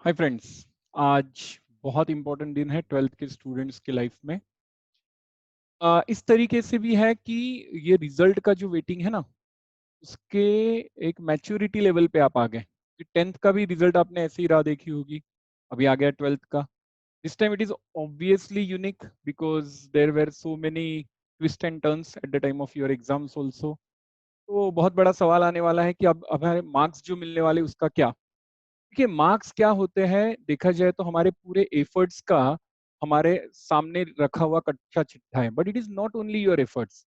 Hi friends. आज बहुत important दिन है ट्वेल्थ के स्टूडेंट्स की लाइफ में। इस तरीके से भी है कि ये रिजल्ट का जो वेटिंग है ना, उसके एक मैच्योरिटी लेवल पे आप आ गए कि टेंथ का भी रिजल्ट आपने ऐसे ही राह देखी होगी, अभी आ गया ट्वेल्थ का। This time it is obviously unique because there were so many twist and turns at the time of your exams also. तो बहुत बड़ा सवाल आने वाला है कि अब हमारे मार्क्स जो मिलने वाले उसका क्या। देखिए, मार्क्स क्या होते हैं देखा जाए तो हमारे पूरे एफर्ट्स का हमारे सामने रखा हुआ कच्चा चिट्ठा है, but it is not only your efforts.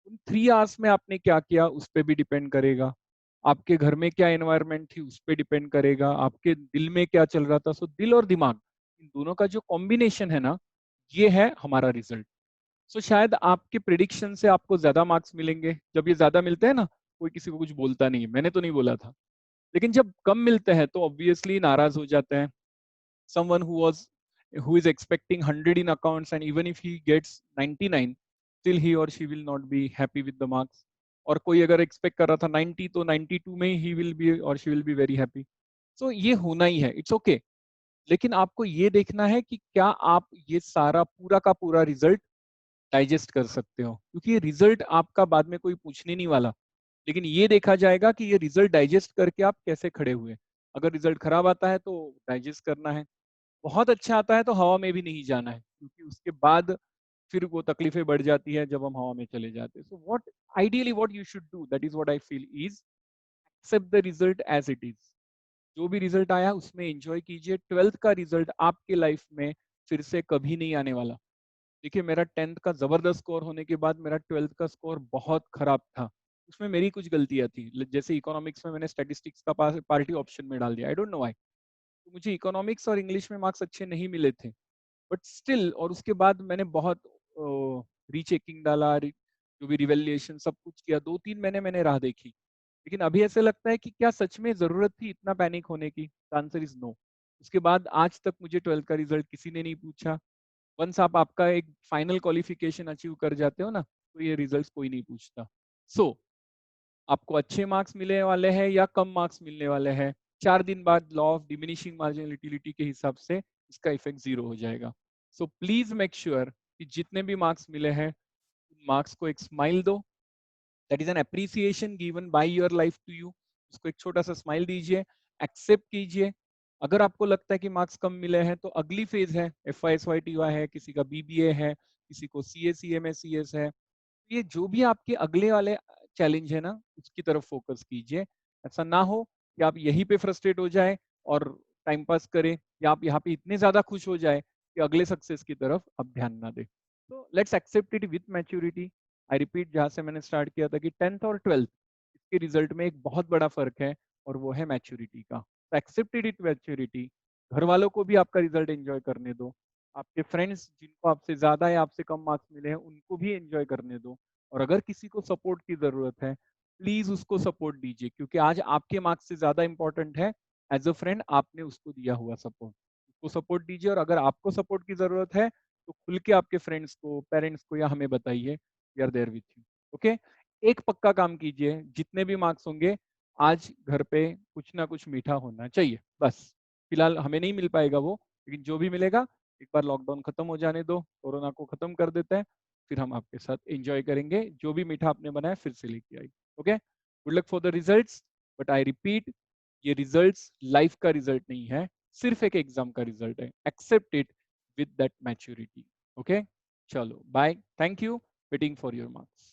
उन 3 आवर्स में आपने क्या किया उस पर भी डिपेंड करेगा, आपके घर में क्या एनवायरनमेंट थी उस पर डिपेंड करेगा, आपके दिल में क्या चल रहा था। सो दिल और दिमाग, इन दोनों का जो कॉम्बिनेशन है ना, ये है हमारा रिजल्ट। सो शायद आपके प्रिडिक्शन से आपको ज्यादा मार्क्स मिलेंगे। जब ये ज्यादा मिलते हैं ना, कोई किसी को कुछ बोलता नहीं है, मैंने तो नहीं बोला था। लेकिन जब कम मिलते हैं तो ऑब्वियसली नाराज हो जाते हैं। someone who is expecting 100 in accounts, and even if he gets 99, still he or she will not be happy with the marks. और कोई अगर एक्सपेक्ट कर रहा था 90, तो 92 में ही विल बी और she will be very happy. So ये होना ही है, इट्स ओके। लेकिन आपको ये देखना है कि क्या आप ये सारा पूरा का पूरा रिजल्ट डाइजेस्ट कर सकते हो, क्योंकि ये रिजल्ट आपका बाद में कोई पूछने नहीं वाला। लेकिन ये देखा जाएगा कि ये रिजल्ट डाइजेस्ट करके आप कैसे खड़े हुए। अगर रिजल्ट खराब आता है तो डाइजेस्ट करना है, बहुत अच्छा आता है तो हवा में भी नहीं जाना है, क्योंकि उसके बाद फिर वो तकलीफें बढ़ जाती है जब हम हवा में चले जाते हैं। So what ideally what you should do, that is what I feel, is accept the result as it is. जो भी रिजल्ट आया उसमें एंजॉय कीजिए। ट्वेल्थ का रिजल्ट आपके लाइफ में फिर से कभी नहीं आने वाला। देखिए, मेरा टेंथ का जबरदस्त स्कोर होने के बाद मेरा ट्वेल्थ का स्कोर बहुत खराब था। उसमें मेरी कुछ गलतियां थी, जैसे इकोनॉमिक्स में मैंने स्टैटिस्टिक्स का पार्टी ऑप्शन में डाल दिया, आई डोंट नो व्हाई। तो मुझे इकोनॉमिक्स और इंग्लिश में मार्क्स अच्छे नहीं मिले थे, बट स्टिल। और उसके बाद मैंने बहुत रीचेकिंग डाला, जो भी रिवेल्युएशन सब कुछ किया, 2-3 महीने मैंने राह देखी। लेकिन अभी ऐसे लगता है कि क्या सच में जरूरत थी इतना पैनिक होने की? Answer is no. उसके बाद आज तक मुझे ट्वेल्थ का रिजल्ट किसी ने नहीं पूछा। वंस आप आपका एक फाइनल क्वालिफिकेशन अचीव कर जाते हो ना, तो ये रिजल्ट्स कोई नहीं पूछता। सो आपको अच्छे मार्क्स मिलने वाले हैं या कम मार्क्स मिलने वाले हैं, 4 दिन बाद लॉ ऑफ डिमिनिशिंग मार्जिनलिटी के हिसाब से इसका इफेक्ट जीरो हो जाएगा। सो प्लीज मेक श्योर कि जितने भी मार्क्स मिले हैं, मार्क्स को एक स्माइल दो। That is an appreciation given by your life to you. उसको एक छोटा सा स्माइल दीजिए, एक्सेप्ट कीजिए। अगर आपको लगता है कि मार्क्स कम मिले हैं तो अगली फेज है, F Y S Y T Y है, किसी का बीबीए है, किसी को C A C M S C S है। ये जो भी आपके अगले वाले चैलेंज है ना, उसकी तरफ फोकस कीजिए। ऐसा ना हो कि आप यहीं पे फ्रस्ट्रेट हो जाए और टाइम पास करें, या आप यहाँ पे इतने ज्यादा खुश हो जाए कि अगले सक्सेस की तरफ आप ध्यान ना दें। तो let's accept it with maturity. I repeat, जहाँ से मैंने स्टार्ट किया था कि टेंथ और ट्वेल्थ, इसके रिजल्ट में एक बहुत बड़ा फर्क है, और वो है मैच्योरिटी का। तो एक्सेप्ट इट मैच्योरिटी। घर वालों को भी आपका रिजल्ट एंजॉय करने दो, आपके फ्रेंड्स जिनको आपसे ज्यादा या आपसे कम मार्क्स मिले हैं उनको भी एंजॉय करने दो। और अगर किसी को सपोर्ट की जरूरत है, प्लीज उसको सपोर्ट दीजिए, क्योंकि आज आपके मार्क्स से ज्यादा इंपॉर्टेंट है एज अ फ्रेंड आपने उसको दिया हुआ सपोर्ट। उसको सपोर्ट दीजिए, और अगर आपको सपोर्ट की जरूरत है तो खुल के आपके फ्रेंड्स को, पेरेंट्स को या हमें बताइए, we are there with you. Okay. एक पक्का काम कीजिए, जितने भी मार्क्स होंगे आज घर पे कुछ ना कुछ मीठा होना चाहिए बस। फिलहाल हमें नहीं मिल पाएगा वो, लेकिन जो भी मिलेगा, एक बार लॉकडाउन खत्म हो जाने दो, कोरोना को खत्म कर देते हैं, फिर हम आपके साथ एंजॉय करेंगे। जो भी मीठा आपने बनाया फिर से लेके आई। Okay, good luck for the results. But I repeat, ये रिजल्ट्स लाइफ का रिजल्ट नहीं है, सिर्फ एक एग्जाम का रिजल्ट है। Accept it with that maturity. Okay, चलो bye, thank you, waiting for your marks.